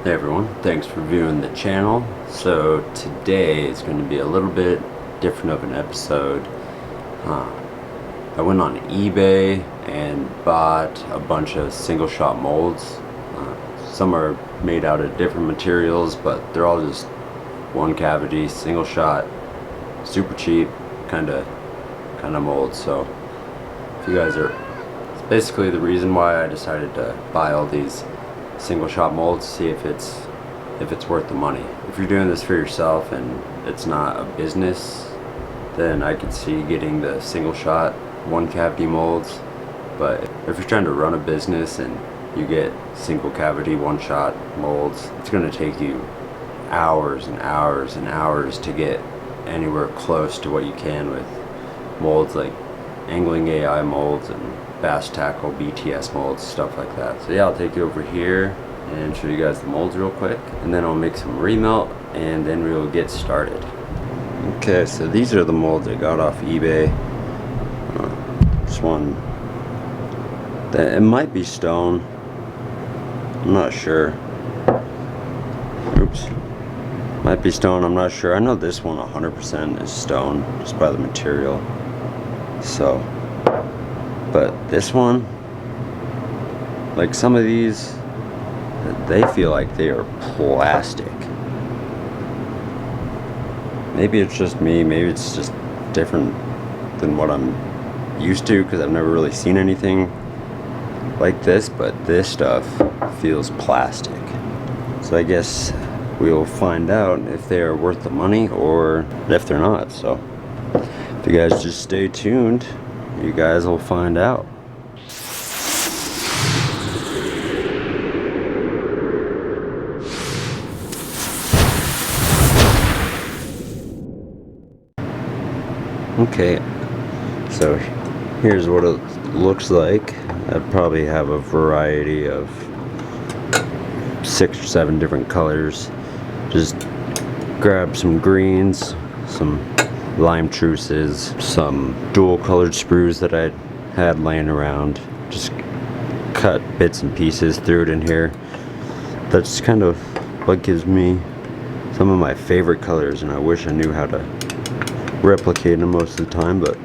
Hey everyone, thanks for viewing the channel. So today is going to be a little bit different of an episode. I went on eBay and bought a bunch of single shot molds. Some are made out of different materials, but they're all just one cavity, single shot, super cheap kind of molds. So if you guys are, it's basically the reason why I decided to buy all these single shot molds, see if it's worth the money. If you're doing this for yourself and it's not a business, then I could see getting the single shot one cavity molds. But if you're trying to run a business and you get single cavity one shot molds, it's going to take you hours and hours and hours to get anywhere close to what you can with molds like angling AI molds and Basstackle BTS molds, stuff like that. So yeah, I'll take you over here and show you guys the molds real quick, and then I'll make some remelt and then we will get started. Okay, so these are the molds I got off eBay. This one, it might be stone, I'm not sure. Oops, might be stone, I'm not sure. I know this one 100% is stone just by the material. So, but this one, like some of these, they feel like they are plastic. Maybe it's just me, maybe it's just different than what I'm used to because I've never really seen anything like this, but this stuff feels plastic. So I guess we'll find out if they are worth the money or if they're not. So if you guys just stay tuned, you guys will find out. Okay, so here's what it looks like. I probably have a variety of 6 or 7 different colors. Just grab some greens, some lime truces, some dual colored sprues that I had laying around. Just cut bits and pieces, threw it in here. That's kind of what gives me some of my favorite colors, and I wish I knew how to replicate them most of the time, but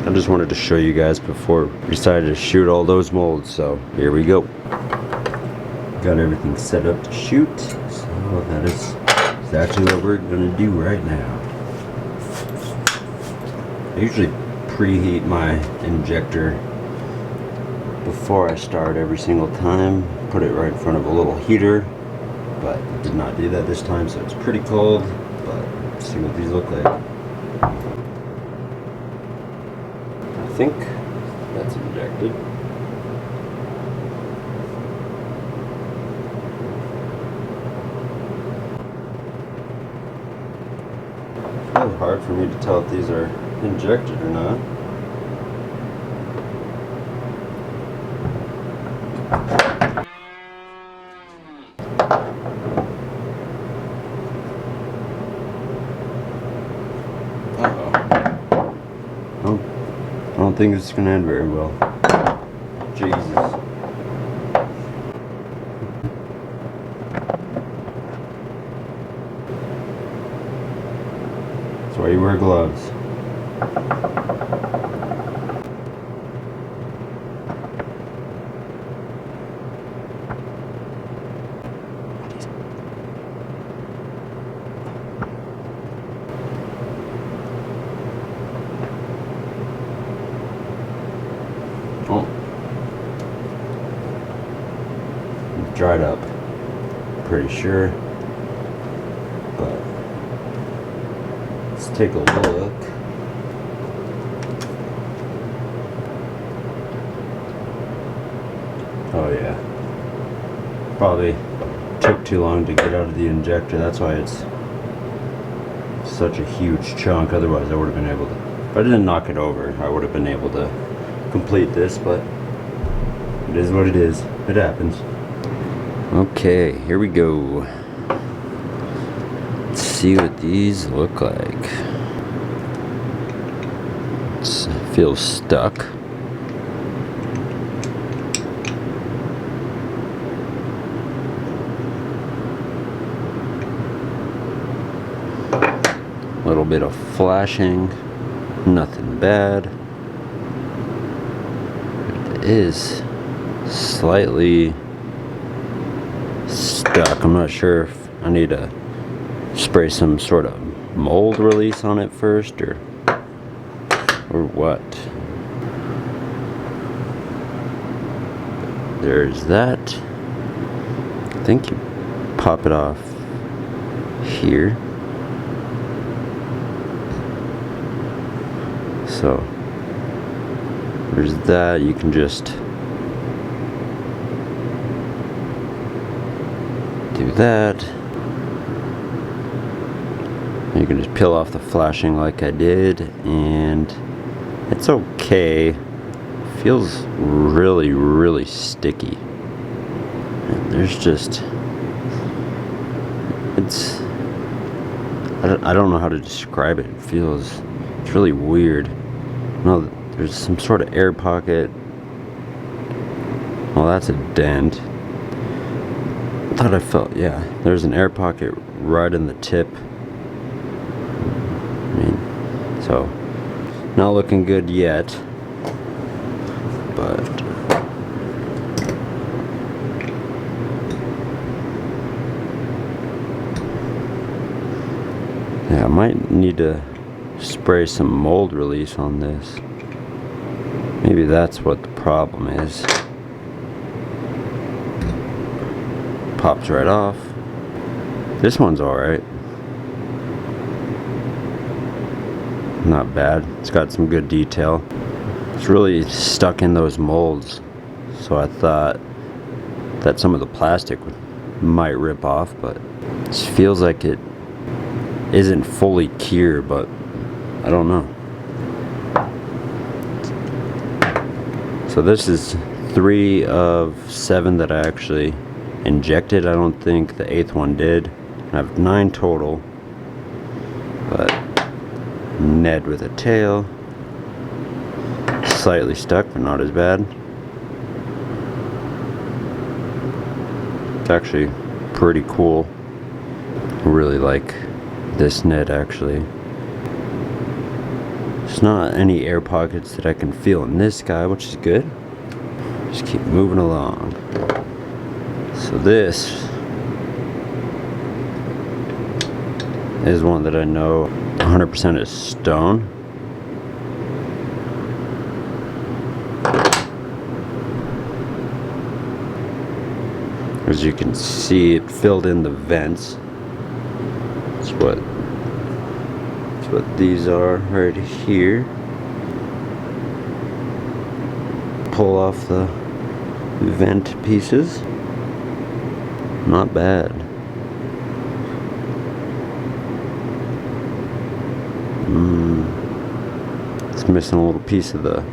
I just wanted to show you guys before we decided to shoot all those molds. So here we go. Got everything set up to shoot, so that is exactly what we're gonna do right now. I usually preheat my injector before I start every single time. Put it right in front of a little heater, but did not do that this time, so it's pretty cold. But let's see what these look like. I think that's injected. It's really hard for me to tell if these are injected or not. I don't think it's gonna end very well. Jesus. That's why you wear gloves. Oh, dried up, pretty sure, but let's take a look. Oh yeah, probably took too long to get out of the injector, that's why it's such a huge chunk. Otherwise I would have been able to, if I didn't knock it over, I would have been able to complete this, but it is what it is. It happens. Okay, here we go. Let's see what these look like. It feels stuck. little bit of flashing, nothing bad. It is slightly stuck. I'm not sure if I need to spray some sort of mold release on it first or what. There's that. I think you pop it off here. So there's that. You can just do that. You can just peel off the flashing like I did, and it's okay. Feels really sticky. And there's just, it's, I don't know how to describe it. It feels, it's really weird. No, there's some sort of air pocket. Well, that's a dent. I thought I felt, yeah, there's an air pocket right in the tip. I mean, so not looking good yet, but yeah, I might need to spray some mold release on this. Maybe that's what the problem is. Pops right off. This one's alright. Not bad. It's got some good detail. It's really stuck in those molds, so I thought that some of the plastic might rip off, but it feels like it isn't fully cured, but I don't know. So this is 3 of 7 that I actually injected. I don't think the 8th one did. I have 9 total, but Ned with a tail, slightly stuck but not as bad. It's actually pretty cool. I really like this Ned actually. There's not any air pockets that I can feel in this guy, which is good. Just keep moving along. So this is one that I know 100% is stone. As you can see, it filled in the vents. That's what these are right here. Pull off the vent pieces. Not bad. It's missing a little piece of the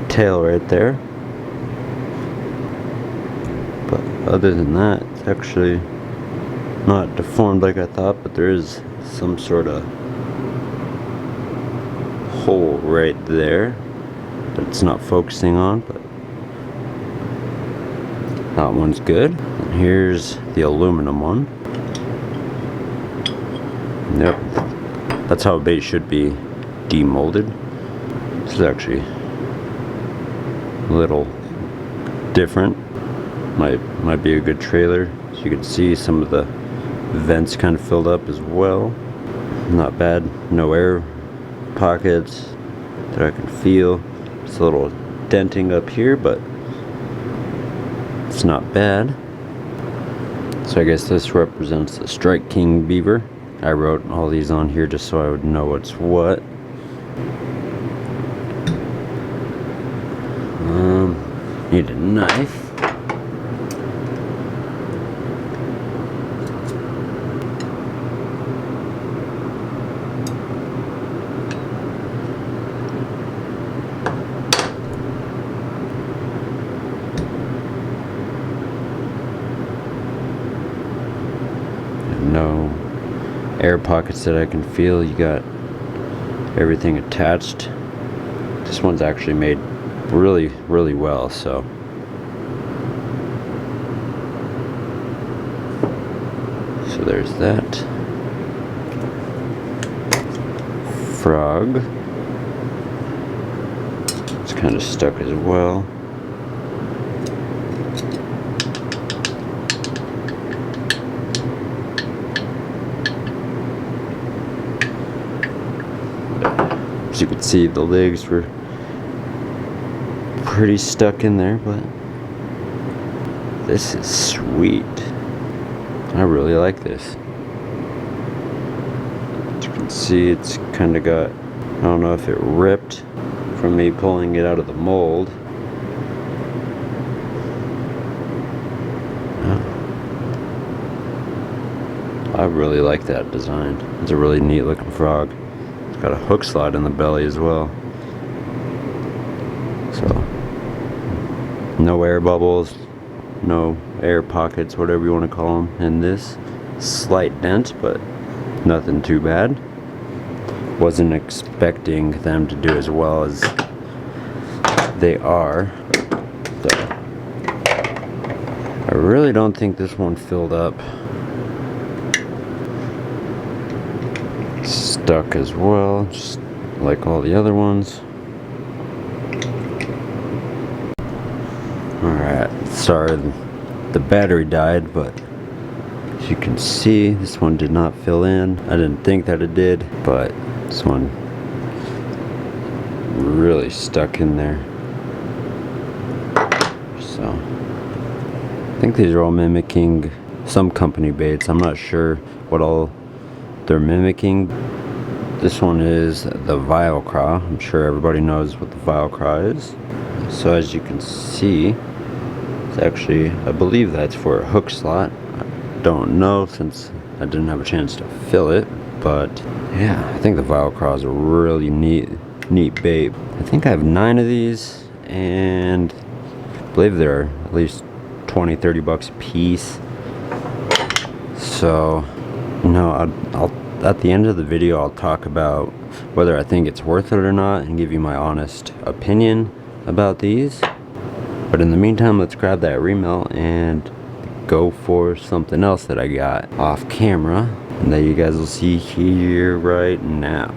tail right there. But other than that, it's actually not deformed like I thought, but there is some sort of hole right there that it's not focusing on, but that one's good. And here's the aluminum one. Yep, that's how a bait should be demolded. This is actually a little different. Might be a good trailer. So you can see some of the vents kind of filled up as well. Not bad. No air pockets that I can feel. It's a little denting up here, but it's not bad. So I guess this represents the Strike King beaver. I wrote all these on here just so I would know what's what. Need a knife. No air pockets that I can feel. You got everything attached. This one's actually made really well, so there's that. frog. It's kind of stuck as well. As you can see, the legs were pretty stuck in there, but this is sweet. I really like this. As you can see, it's kind of got, I don't know if it ripped from me pulling it out of the mold. I really like that design. It's a really neat looking frog. It's got a hook slot in the belly as well. So, no air bubbles, no air pockets, whatever you want to call them in this. Slight dent, but nothing too bad. Wasn't expecting them to do as well as they are. So, I really don't think this one filled up. Stuck as well, just like all the other ones. Alright, sorry the battery died, but as you can see, this one did not fill in. I didn't think that it did, but this one really stuck in there. So, I think these are all mimicking some company baits. I'm not sure what all they're mimicking. This one is the vial craw. I'm sure everybody knows what the vial craw is. So as you can see, it's actually, I believe that's for a hook slot. I don't know since I didn't have a chance to fill it, but yeah, I think the vial craw is a really neat bait. I think I have 9 of these, and I believe they're at least 20-30 bucks a piece. So, you know, I'll at the end of the video, I'll talk about whether I think it's worth it or not and give you my honest opinion about these. But in the meantime, let's grab that remelt and go for something else that I got off camera and that you guys will see here right now.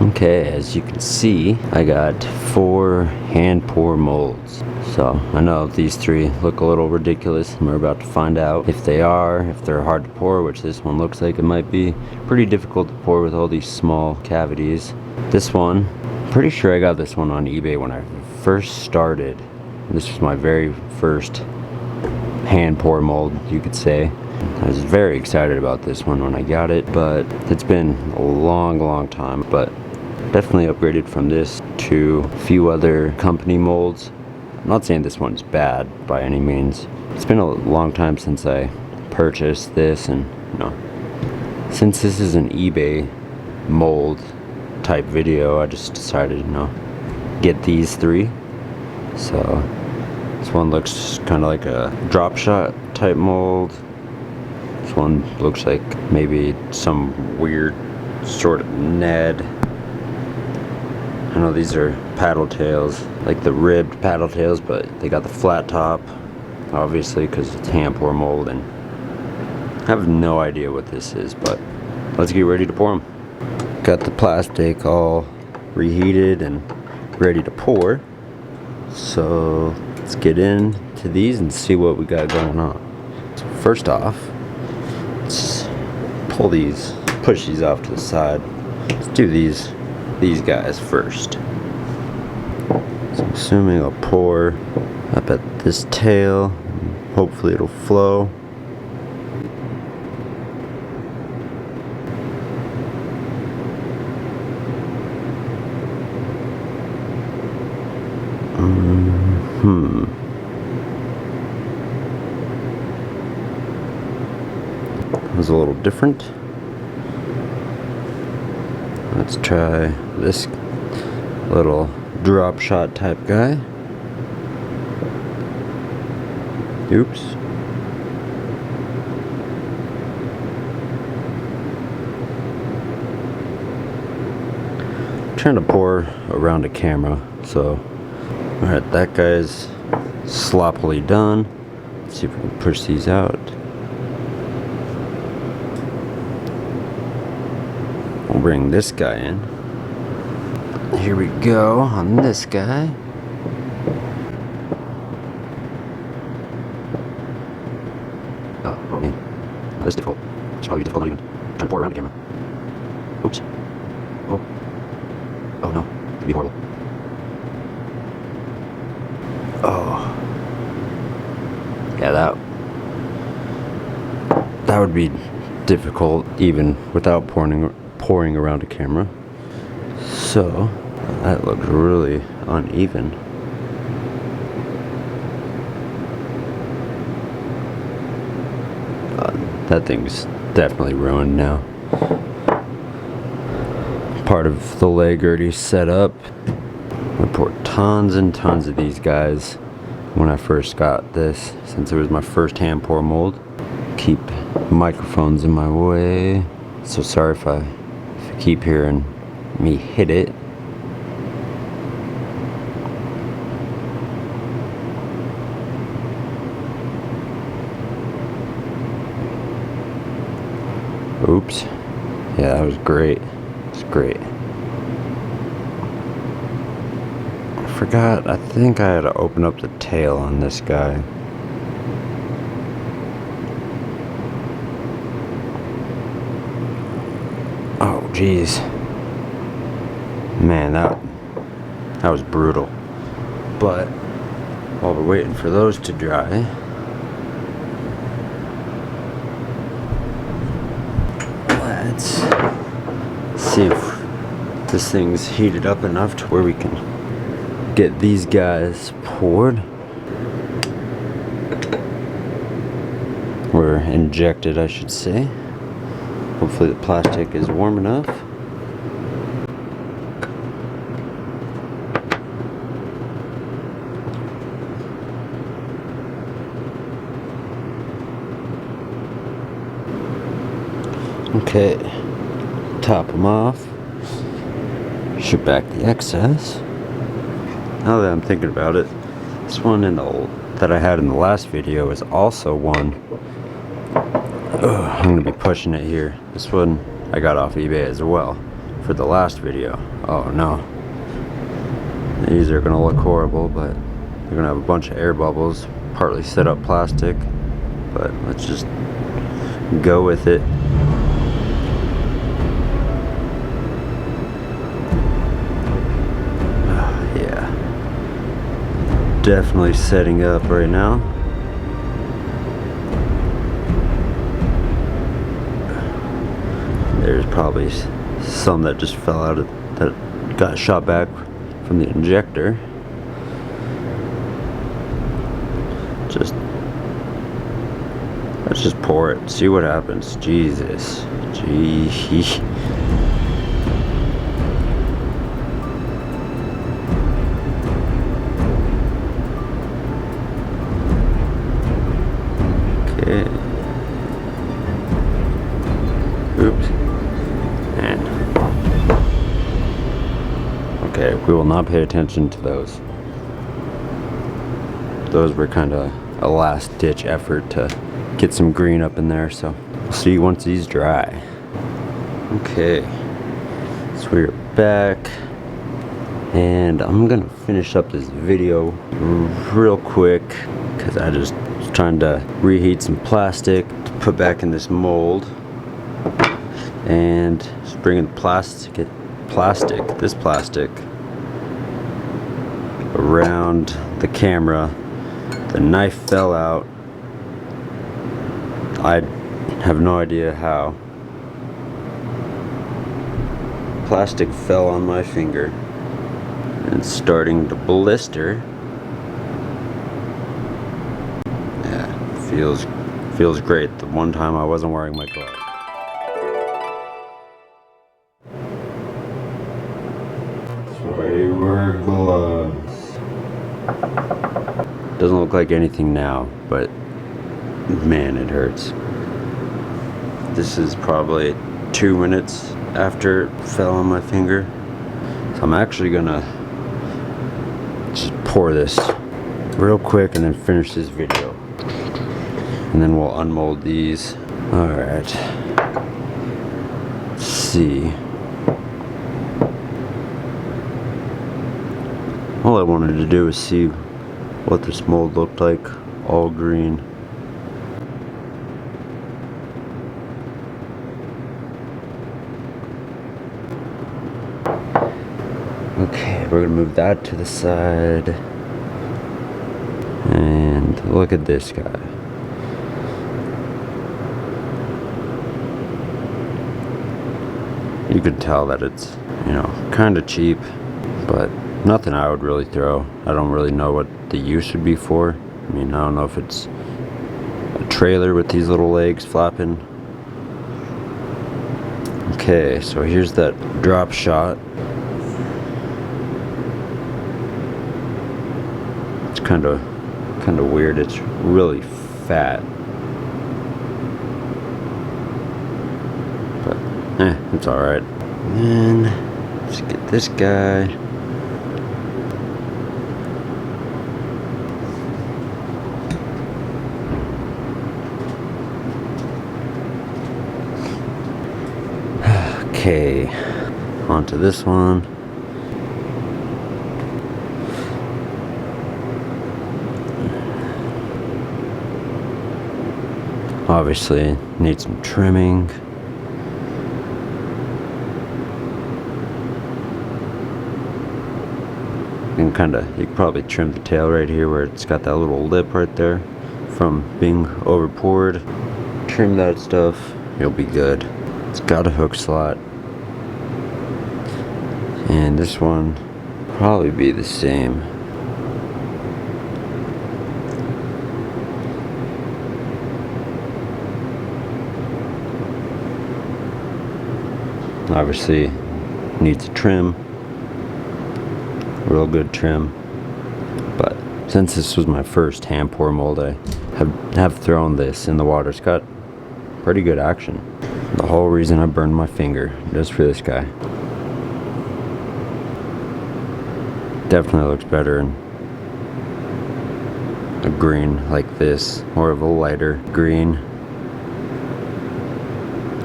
Okay, as you can see, I got 4 hand pour molds. So I know these 3 look a little ridiculous, and we're about to find out if they are, if they're hard to pour, which this one looks like it might be. Pretty difficult to pour with all these small cavities. This one, pretty sure I got this one on eBay when I first started. This was my very first hand pour mold, you could say. I was very excited about this one when I got it, but it's been a long time. But definitely upgraded from this to a few other company molds. I'm not saying this one's bad by any means. It's been a long time since I purchased this, and you know, since this is an eBay mold type video, I just decided, you know, get these 3. So this one looks kind of like a drop shot type mold. This one looks like maybe some weird sort of Ned. I know these are paddle tails, like the ribbed paddle tails, but they got the flat top, obviously, because it's hand pour mold, and I have no idea what this is, but let's get ready to pour them. Got the plastic all reheated and ready to pour, so let's get into these and see what we got going on. So first off, let's pull these, push these off to the side. Let's do these guys first. So I'm assuming I'll pour up at this tail. Hopefully it'll flow. That was a little different. Let's try this little drop shot type guy. Oops. I'm trying to pour around a camera, so alright, that guy's sloppily done. Let's see if we can push these out. bring this guy in. Here we go on this guy. Oh, man. That's difficult. It's probably difficult not even trying to pour around the camera. Oops. Oh. Oh no. It'd be horrible. Oh. Yeah, that would be difficult even without pouring around a camera. So that looks really uneven. That thing's definitely ruined now. Part of the leg already set up. I poured tons and tons of these guys when I first got this, since it was my first hand pour mold. Keep microphones in my way, so sorry if you keep hearing me hit it. Oops. Yeah, that was great. It's great. I forgot, I think I had to open up the tail on this guy. Oh, jeez. Man, that was brutal. But while we're waiting for those to dry, let's see if this thing's heated up enough to where we can get these guys poured. Or injected, I should say. Hopefully the plastic is warm enough. Okay, top them off, ship back the excess. Now that I'm thinking about it, this one that I had in the last video is also one. I'm gonna be pushing it here. This one I got off eBay as well for the last video. Oh no, these are gonna look horrible, but they're gonna have a bunch of air bubbles, partly set up plastic, but let's just go with it. Definitely setting up right now. There's probably some that just fell out of, that got shot back from the injector. Let's just pour it, see what happens. Jesus. Gee. Oops. And okay, we will not pay attention to those. Those were kind of a last ditch effort to get some green up in there, so we'll see once these dry. Okay, so we're back, and I'm gonna finish up this video real quick because I just was trying to reheat some plastic to put back in this mold, and just bringing this plastic around the camera. The knife fell out. I have no idea how. Plastic fell on my finger and it's starting to blister. Yeah, feels great. The one time I wasn't wearing my glove. Wear gloves. Doesn't look like anything now, but man, it hurts. This is probably 2 minutes after it fell on my finger. So I'm actually gonna just pour this real quick and then finish this video. And then we'll unmold these. Alright. Let's see. I wanted to do was see what this mold looked like, all green. Okay, we're gonna move that to the side. And look at this guy. You can tell that it's, you know, kind of cheap, but nothing I would really throw. I don't really know what the use would be for. I mean, I don't know if it's a trailer with these little legs flapping. Okay, so here's that drop shot. It's kind of weird. It's really fat. It's alright. And then let's get this guy. Okay, onto this one. Obviously, needs some trimming. You can probably trim the tail right here where it's got that little lip right there from being over poured. Trim that stuff, you'll be good. It's got a hook slot. And this one probably be the same. Obviously needs a trim. Real good trim, but since this was my first hand pour mold, I have thrown this in the water. It's got pretty good action. The whole reason I burned my finger just for this guy. Definitely looks better in a green like this, more of a lighter green,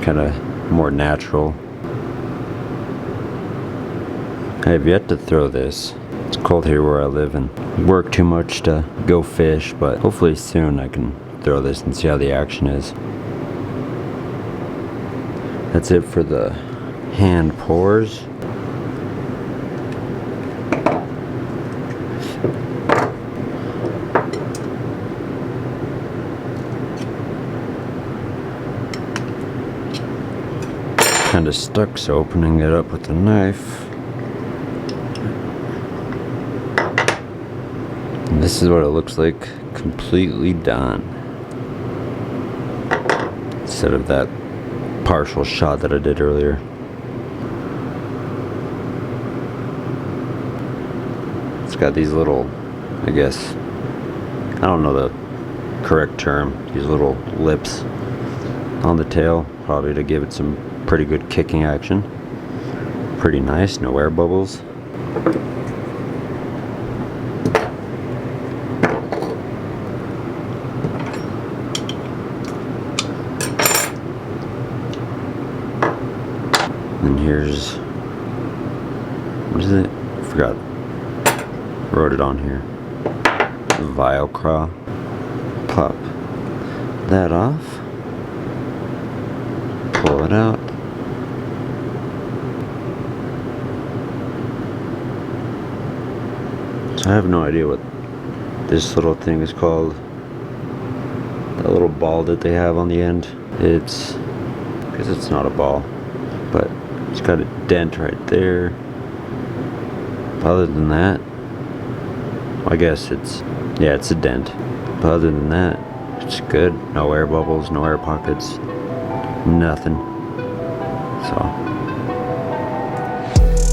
kind of more natural. I have yet to throw this. It's cold here where I live and work too much to go fish, but hopefully soon I can throw this and see how the action is. That's it for the hand pours. Kind of stuck, so opening it up with a knife. This is what it looks like completely done, instead of that partial shot that I did earlier. It's got these little, I guess, I don't know the correct term, these little lips on the tail, probably to give it some pretty good kicking action. Pretty nice, no air bubbles. And here's, what is it? I forgot. Wrote it on here. Velcro. Pop that off. Pull it out. So I have no idea what this little thing is called. That little ball that they have on the end. It's, I guess it's not a ball, but it's got a dent right there. Other than that, I guess it's, yeah, it's a dent. But other than that, it's good. No air bubbles, no air pockets, nothing. So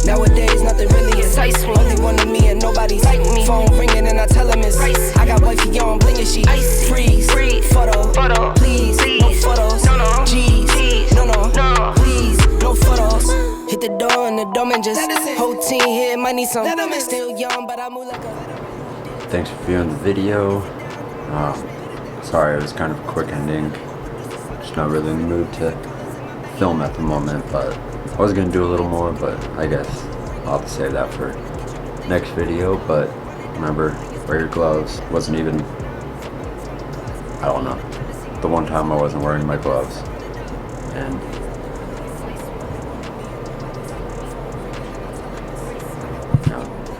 nowadays, nothing really excites me. Only one of me and nobody's like me. Phone ringing and I tell him it's ice. I got wifey on blingin', she ice. Freeze, photo, please, no photos. G's, no, please, no photos. Hit the door and the dome and just whole team here might need some. Still young, but I move like a. thanks for viewing the video. Sorry, it was kind of a quick ending. Just not really in the mood to film at the moment, but I was gonna do a little more, but I guess I'll have to save that for next video, but remember, wear your gloves. Wasn't even, I don't know, the one time I wasn't wearing my gloves. And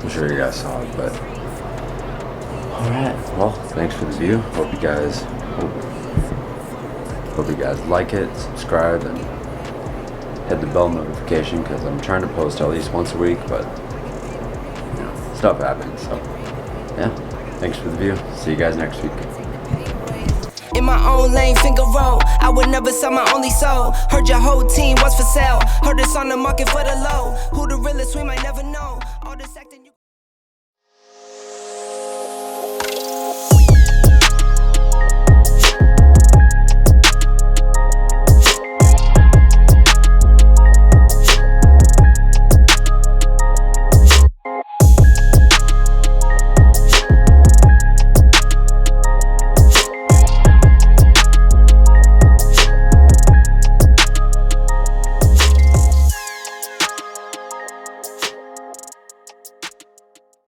I'm sure you guys saw it, but alright, well, thanks for the view. Hope you guys like it, subscribe, and hit the bell notification, because I'm trying to post at least once a week, but you know, stuff happens. So yeah, thanks for the view. See you guys next week. In my own lane, finger roll. I would never sell my only soul. Heard your whole team was for sale. Heard it's on the market for the low. Who the realest, we might never know.